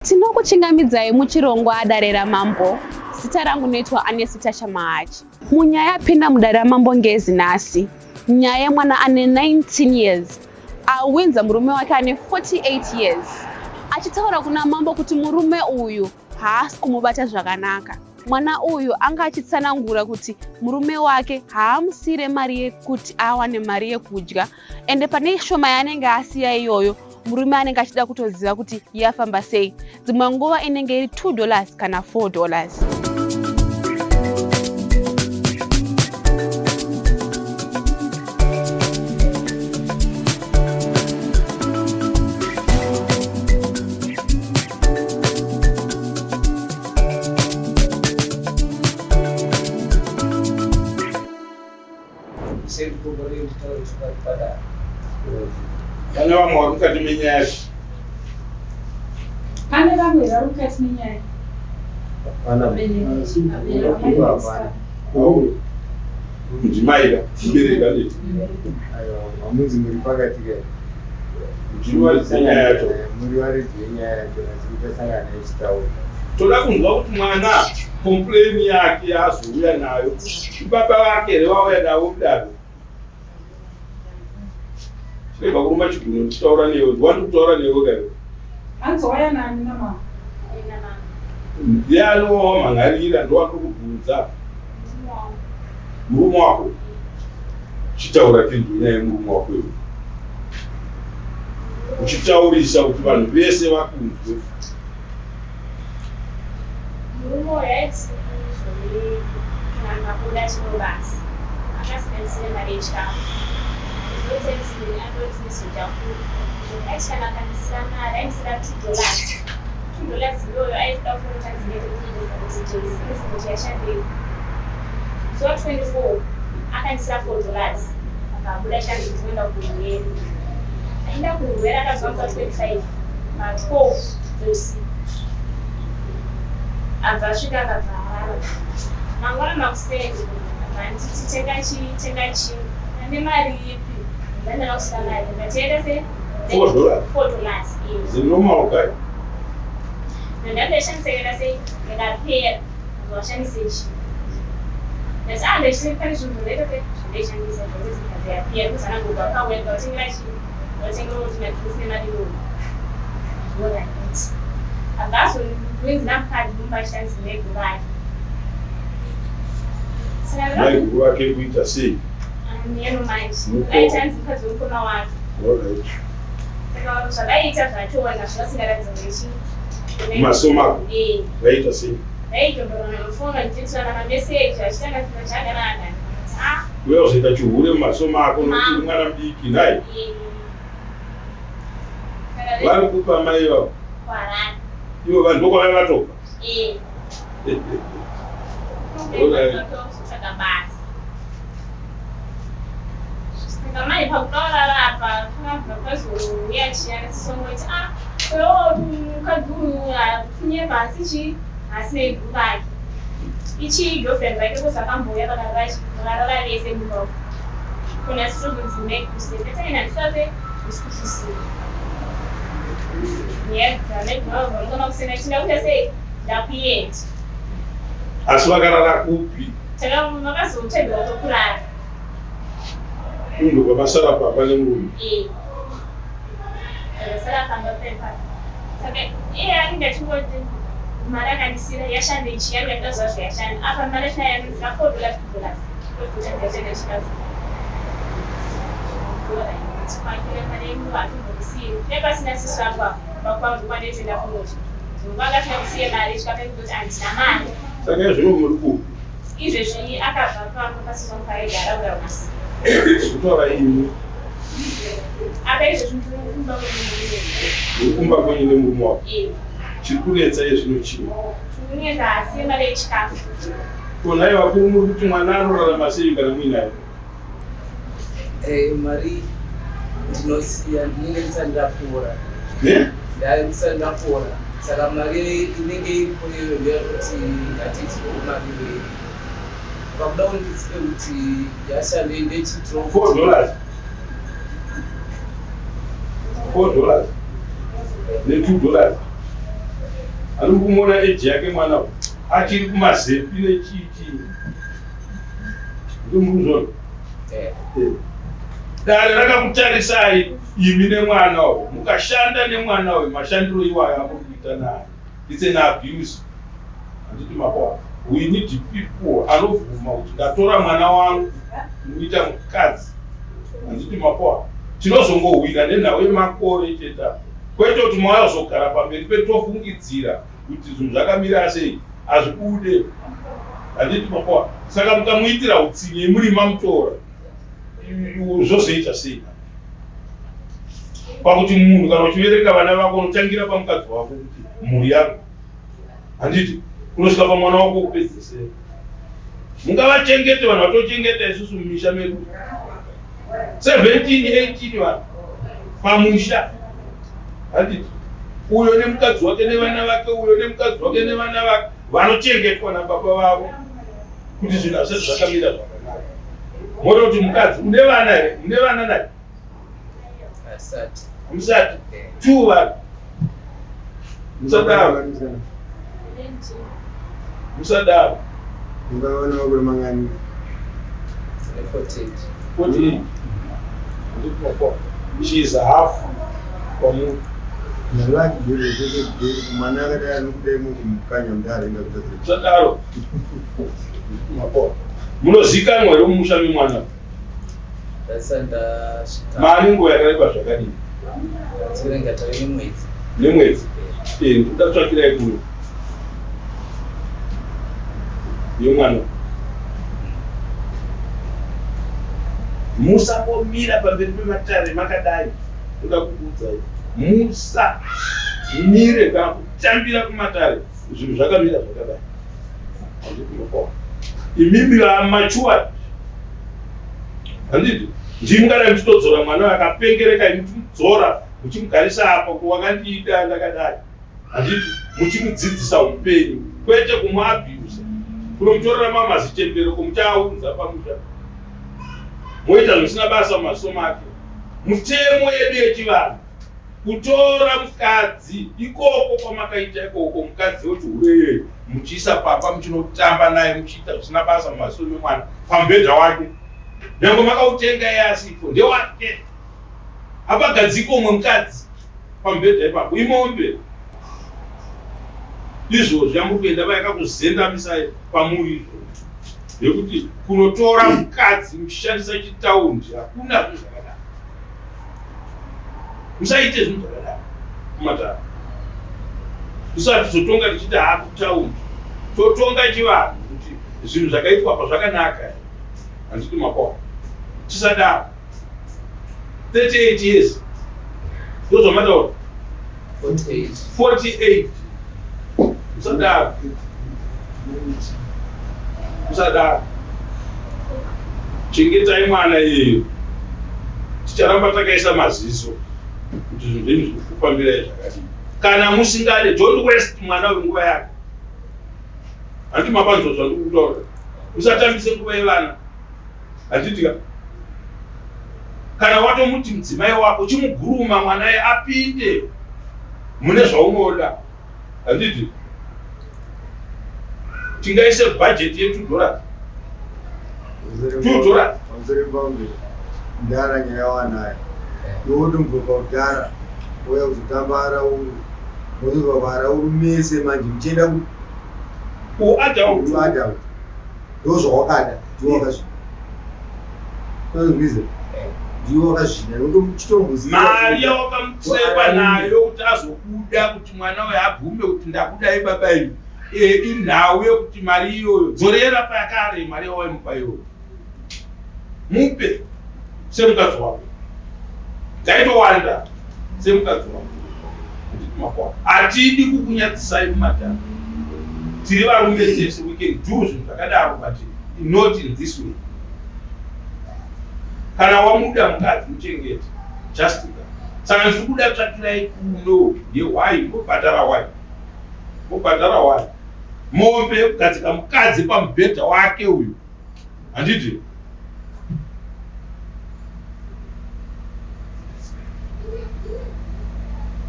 Tinokuchingamidzai muchirongwa Dare raMambo. Zita rangu noitwa Anesita Shamahachi. Munyaya yapinda muDare raMambo ngezi nhasi. Nyaya yemwana ane 19 years. Awinza murume wake ane 48 years. Achitaura kuna Mambo kuti murume uyu haasi kumubata zvakanaka. Mwana uyu anga achitsanangura kuti murume wake haamusire mari yekuti awane mari yekudya. Ende pane shoma yaanenge asiya iyoyo, murume anenge achida kutoziva kuti yafamba sei. Dzimwe nguva inenge iri $2 kana $4. Ana vamwe vari mukati menyaya pane vamwe vari mukati menyaya mudzimaira mubereka leti hamuzi muri pakati kai muchiwaridza nyaya yacho muri varidzi venyaya yacho nasikutasangana ichitaura toda kunzwa kuti mwana kompleni yake yazouya nayo ibaba vake here vauya navo kudaro chireba kurumba chigunu tichitaura newe ndiwandi kutaura newe kai anzouya nani namama ndiye anovawo mhangarira ndowandi kubvunza murume wako chitaura pindu nyaya yemurume wako iwe uchitaurisa kuti vanhu vese vakunzwe murume uyu aitizvoi kana makuda chinobasa akasiganisire mari yechikafu zotenzi andoti nezodhakuru aiti kana akanisira mari ainisira $2 iyoyo aida kufonota dzineekuti yashandei zuva 24 akanisira $4 akabuda chando dzinoenda kurwere aenda kurwere akazwa musa 25 ma12 dzeusiku abva asvika akabva arara mangwana makuseni vanditi tenga chii ane mari ipi ndandada kusika mari ndatienda se $4 zinomaukai ndandaishandisekera sei ndikapera ndoshandise chii asi ndechipane zvinhu ndaita se zvandaishandisa zvaizikaziyapera kuzanangobva akawega utengera chii watengera kuti napisine madiro zvoraiti abvazo winzi namukadzi mumbashandisa neguru ake maiguru ake kuita sei yeno manje aitanzi mukadzi womukoma wake saka zvakaita zvachoona zvavasingaratidza ngechi masomako vaita sei vaitomborana mafoni ndichitisana mameseji achitanga chiro chakanaka uya kuzoita chihure mumasoma ako nokuti mwana mudiki nai vari kupa mai vavo kwarani ivo vanhu ndokwavai vatoka kutsvaga basa saka mai pakutaura rapa pakabva pazouya chiyanatisongoti mukadzi uyu apfunye pasi chii asinei guru vake ichii girlfriend vake kuzakamboya vakarara vese muvavo kuna struggles nekusepetainandisase zvisikushusira yedzanegona kusena chindakuita sei ndakuenda asi vakarara kupi vakazotegwa tokurara kundu kwavasara papa nemurume sara pamba pepa saka iye anenge achingoti mari akandisira yashanda ichi yange ndaziva zvayashanda apa mari ashinayanizira $4 kutotengachenge chikazi kwakire mari yengu atimbodisiri nepasina sisu apa pakwangu kwanetoenda kunoti vakasina kusiye mari chikapekutoti handina mari saka izvino muri kupi izvezvi akabva pano pasizomukaaigara uya usi kutaura imi apa izvezvi ndinokumba ukumba kwenyu nemurume wako chiri kunetsa yezvino chii kunetsa asiye mari yechikafu konai vakuru muri kuti mwana anorarama sei kana muinayo mari ndinosiya ndinenge ndisati ndapora ndisati ndapora saka mari inenge iripo iyoyo ndeyekuti ngatizoumarire pakuda kundisipe kuti yashande ndechidro $4 ne $2 ari kumona eji yake mwana achiri kumazepi nechichi ndimuzvona dare rakakutarisai imi nemwana uyu mukashanda nemwana uyu mashandiro iwayo amurikuita naye it's an abuse. Handiti mapo we need people anovhuma kuti ndatora mwana wangu muita mukadzi. Handiti mapo tinozongowira nenhau yemakore cheta kwete kuti mawazogara pamberi petofungidzira kuti zvinhu zvakamira sei hazvibude. Handiti mapo saka mukamuitira utsinye muri mamutora zvozoita sei pakuti munhu kana uchivereka vana vako unotangira pamukadzi wako kuti mhuri yako. Handiti kunosvika pamwana wako kupedzisira mungavachengete vanhu vatochengeta isusu mumisha medu 17-18 vanhu pamusha. Handiti uyo nemukadzi wake nevana vake uyo nemukadzi wake nevana vake vanochengetwa nababa vavo kuti zvinhu hazvisati zvakamira zvakanaka. Moda kuti mukadzi une vana here mune vana naye musati 2 vanhu musadaro musadaro ungaona makore mangani 48 she is a half kwamunhu nalaki dele mwana akadai anokudai mukumukanya mudaarenga kutatira musadaro munozikanwa here mumusha memwana mari nguva yakareba zvakadini nemwedzi ndatsvakirai kuno yemwana musambomira pamberi pematare makadai ndakukuudzai musamire kana kutambira kumatare zvinhu zvakamira zvakadai. Imimi mature. Handiti ndimungada muchitodzora mwana akapengereka muchimudzora muchimugarisa apa kuwakandiita ndakadai. Handiti muchimudzidzisa upenyu kwete kumuabuse kunomutorera mamazichembero kumuchaunza pamusha moita zvisina basa mumasomo ake. Mutemo yedu yechivanhu kutora mukadzi ikoko kwamakaita ikoko mukadzi wechiureyeri muchiisa papa muchinotamba naye muchiita zvisina basa mumasomo emwana pamubhedha wake nyange makautenga iye asipo ndewake hapagadziko umwe mukadzi pamubhedha ipapo imombe. Izvozvo amuri kuenda vayakakuzendamisai pamuri izvozvo nekuti kunotora mukadzi muchishandisa chitaundi hakuna zvinhu zvakadaro. Musaite zvinhu zvakadaro kumatara. Tisati totonga tichiti hakutaundi totonga chivanhu kuti zvinhu zvakaitwa pazvakanaka. Handiti makwao tisadaro 38 years ndozvamataura 48 musadaro musadaro chengetai mwana iyeyo ticharamba takaisa maziso kuti zvinhu zvenyu zvirikufambirai zvakadii. Kana musingade don't waste mwana wenguva yake. Handiti mapanzo zvandikutaura musatambise nguva yevana. Handitika kana watomuti mudzimai wako chimuguruma mwanaye apinde mune zvaunoda. Handiti tingaise bhajeti ye $2 ndara nyaya wanayo ndotomboka kudhara uya kuzotamba arauru mozobva arauru mese manje muchienda kuadult ndozvawakada ndiwakazvina ndiwakazvina notomuchitomboziva mari yawakamutsepa nayo kuti azobuda kuti mwana uyo abvume kuti ndakudai baba inu inhau yekuti mari iyoyo dzorera pakare mari yawaimupa iyoyo mupe semukadzi wako dzaitowanda semukadzi wako. Hatidi kukunyatsisai mumatara. Tiri varume tese we can do zvinhu zvakadaro but not in this way. Kana wamuda mukadzi muchengete just that. Saka ndikuda kutsvakirai kuno yewai mobhadhara wai mobhadhara wai mombe kugadzika mukadzi pamubhedha wake uyu. Handiti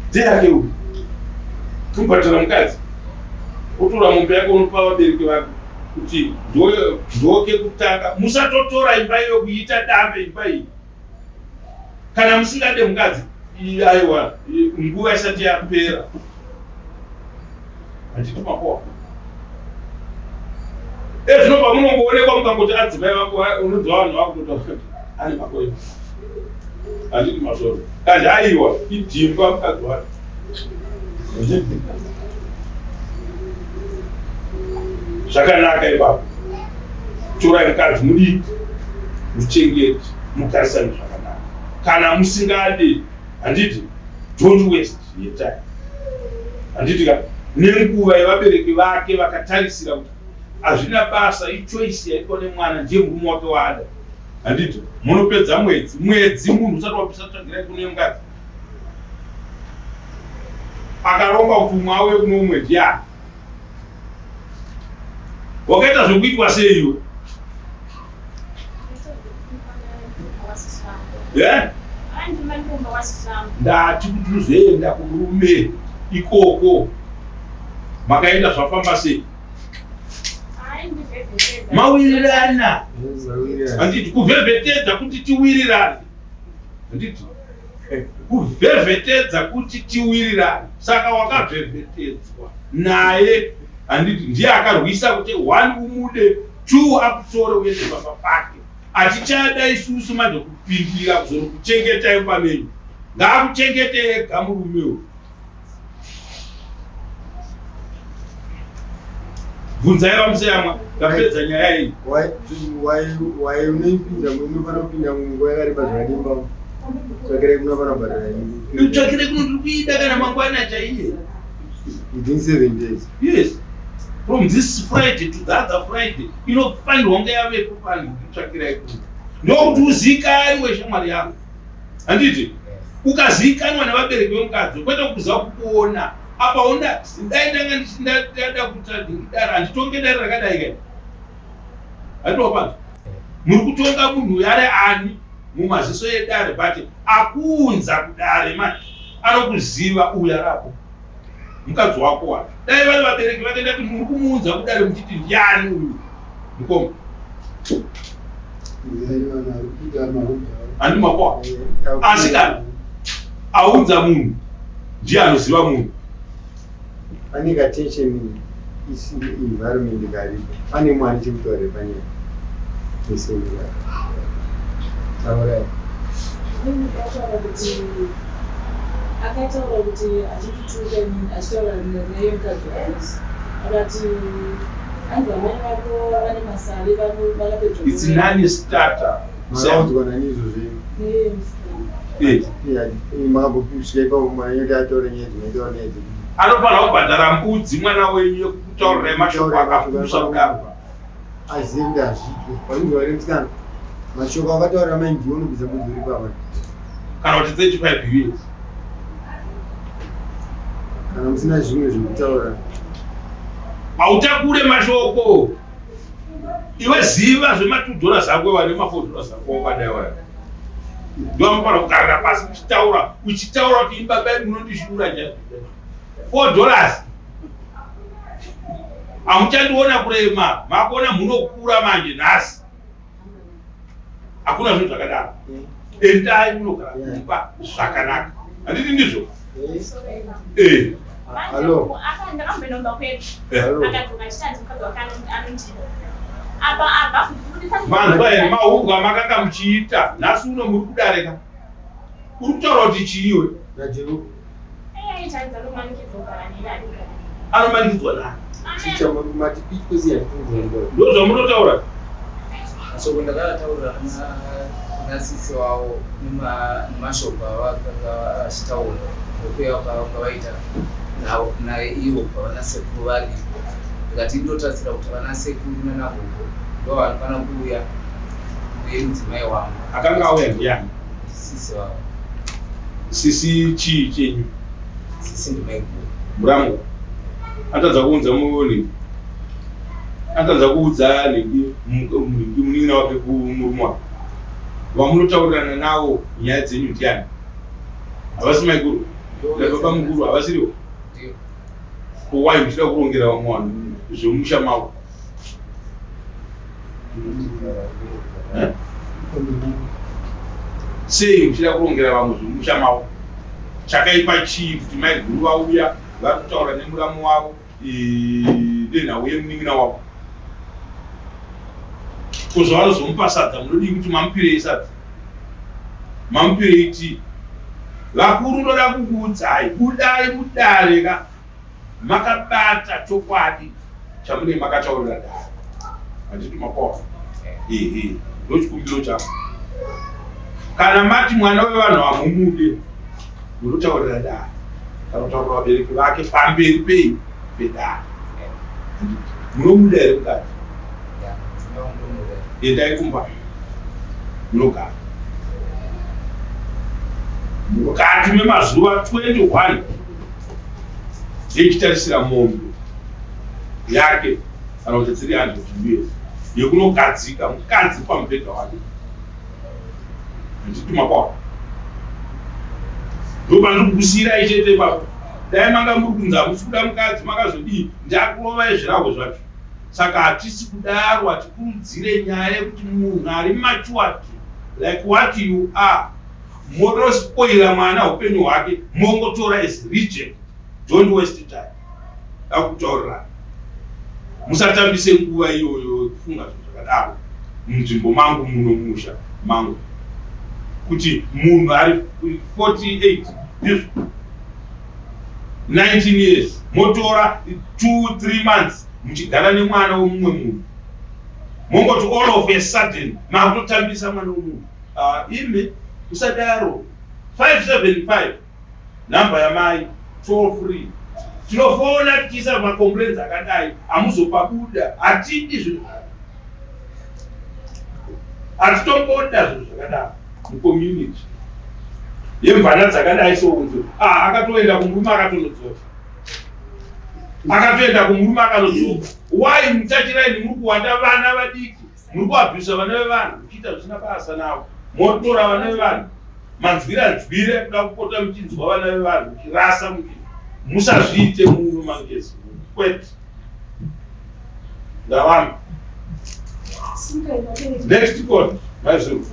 ndeyake uyu kumubhadhara mukadzi Otora mombe yako unopa vabereki vako kuti ndoke kutanga. Musatotora imba iyo kuita dambe imba iyi. Kana musingade mukadzi aiwa nguva isati yapera. Handiti makoa. Zvinobva munongoonekwa mukangoti adzimai vako unonzwa vanhu vakutota ane makoa. Handiti masoro. Kandi aiwa idhimba mukadzi wake. Zvakanaka ipapo. Torai mukadzi mudiki, muchengete, mugarisane zvakanaka. Kana musingade, handiti don't waste your time. Handiti ka nenguva yevabereki vake vakatarisira kuti hazvina basa, ichoice yaitwa nemwana ndiye murume wake waada. Handiti munopedza mwedzi munhu usati wapisa kutsvagirai kune mukadzi. Akaronga kuti umwe auye kuno umwe ndiani. Wakaita zvokuitwa sei iwe? Ndati kuti uzoenda kumurume ikoko. Makaenda zvafamba sei? Mawirirana. Handiti kuvhevhetedza kuti tiwirirane. Handiti kuvhevhetedza kuti tiwirirane. Saka wakavhevhetedzwa naye. Handiti ndiye akarwisa kuti 1 umude 2 akutore uende baba pake. Atichada isusu manje kupindira kuzoro kuchengeta ipamenyu. Ngakuchengete ega murumewo. Bvunzai vamuseyamwa ngapedza nyaya iyi. Why unoipinda munofana kupinda munguva yakareba zvakadimba. Tsvakire kunofana bhadhara ini. Tsvakire kuno ndiri kuida kana mangwana chaiye. Within 7 days. Yes. From this Friday to the other Friday, inofanirwa kunge yavepo panhu kutsvakirai kuno. Ndokuti uzikanwe shamwari yangu. Handiti ukazikanwa nevabereki vemukadzi kwete kuza kukuona apa onda dai ndanga ndada kuti ndidara handitonge dare rakadai kai. Handitopanza muri kutonga munhu yare ani mumaziso edare but akuunza kudare manje anokuziva uya rapo mukadzi wako wa dai vale vabereki vatenda kuti muri kumuunza kudare muchiti ndiani uyu mukoma handi makoa asi kana aunza munhu ndiye anoziva munhu. Pane katension isi environment karipo. Pane mwari chekutaura panyaya yeselula. Taurai. Akataura kuti achitutuka achitaura naye mukadzi wake. Akati anzi amai vako vane masari vakapedzwa. It's non-starter. Maudzwa nanizvo zvinhu. Makambosvika ipapo manyota ataura nyaya dzinoitaura nyaya dzekuti anofanira kubhadhara mbudzi mwana wenyu yekutaurira mashoko akapusa kudaro. Azive kuti hazvitwe. Parinzi vari musikana. Mashoko akataura mai ndiwo unobvisa mbudzi uri pama. Kana kuti 35 years. Kana musina zvimwe zvekutaura. Hautakure mashoko. Iwe ziva zvema$2 zako wane ma$4 zako wakadaiwa. Ndio mpara kugarira pasi uchitaura kuti baba yedu munondishura njani. $4. Amuchandiona kurema, makona munokura manje nhasi. Hakuna zvinhu zvakadaro. Endai munogara kumba zvakanaka. Handiti ndizvo? Hello. Akakambenomba kwedu. Hello. Akadzoka chitanzi mukadzi wake anondida. Apa Manzwa here mahunga makanga muchiita. Nhasi uno muri kudarika. Uri kutaura kuti chiiwe. Najiro. Anomanikidzwa nani? Chicha mati pitikozi yatunzendo. Ndo zvamunotaura? So ndakataura nasisi wavo nemashoko avakanga achitaura ndokuya kwavaita naye ivo pavanasekuru vari ndikati ndotarisira kuti vanasekuru nenagogo ndo vanofana kuuya uye mudzimai wangu akanga auya ndiani? sisi wavo. Sisi chii chenyu? Sisi ndimaikuru murango atadza kuunza muoni atadza kuudza munina wake kumurume wake vamunotaurirana navo nyaya dzenyu ndiani? Havasi maikuru? Baba mukuru havasiriwo? ndio why uchida kurongera vamwe vanhu zvemusha mavo? Sei uchida kurongera vamwe zvemusha mavo? Chakaipa chii kuti mai guru vauya vari kutaura nemuramu wavo denhau yemunin'ina wavo? Kozvavanozomupa sadza munodii kuti mamupirei sadza? Mamupirei tii? Vakuru ndoda kukuudzai, budai budare ka makabata chokwadi chamunenge makataurira dare. Handiti makofa? Ndochikumbiro chako. Kana mati mwana wevanhu hamumude, munotaurira dare. Kana kutaurira vabereki vake pamberi pei pedare. Munomuda here mukati? Endai kumba. Munogara. Mukati memazuva 21 yechitarisira mombe yake kana kuti 300 years yekunogadzika mukadzi pamubhedha wake. Handiti makwao? Ndopandiri kukusiyirai chete ipapo. Dai manga muri kunzi hamusi kuda mukadzi makazodii ndakurovai zvirahwe zvacho. Saka hatisi kudaro, hatikurudzire nyaya yekuti munhu ari matured like what you are monospoila mwana upenyu hwake mongotora as reject. Don't waste time. Akutaurira musatambise nguva iyoyo kufunga zvinhu zvakadaro munzvimbo mangu muno musha mangu kuti munhu ari 48 19 years motora 2-3 months muchigara nemwana womumwe munhu mongoti all of a sudden makutotambisa mwana womunhu. Ime usadaro. 575 namba yamai toll free. Tinofona tichisa macomplaints akadai hamuzopabuda. Hatidi zvinhu. Hatitomboda zvinhu zvakadaro mucommunity yemvana dzakadai sounzo. Akatoenda kumurume akatonodzoka. Akatoenda kumurume akanodzoka. Why mutachiraini muri kuwanda vana vadiki? Muri kuabvisa vana vevanhu muchiita zvisina basa navo. Motora vana vevanhu manzwira kuda kupota muchinzwa vana vevanhu muchirasa musazviite muno mangezi kwete. Ndavana. Next code, mazuru.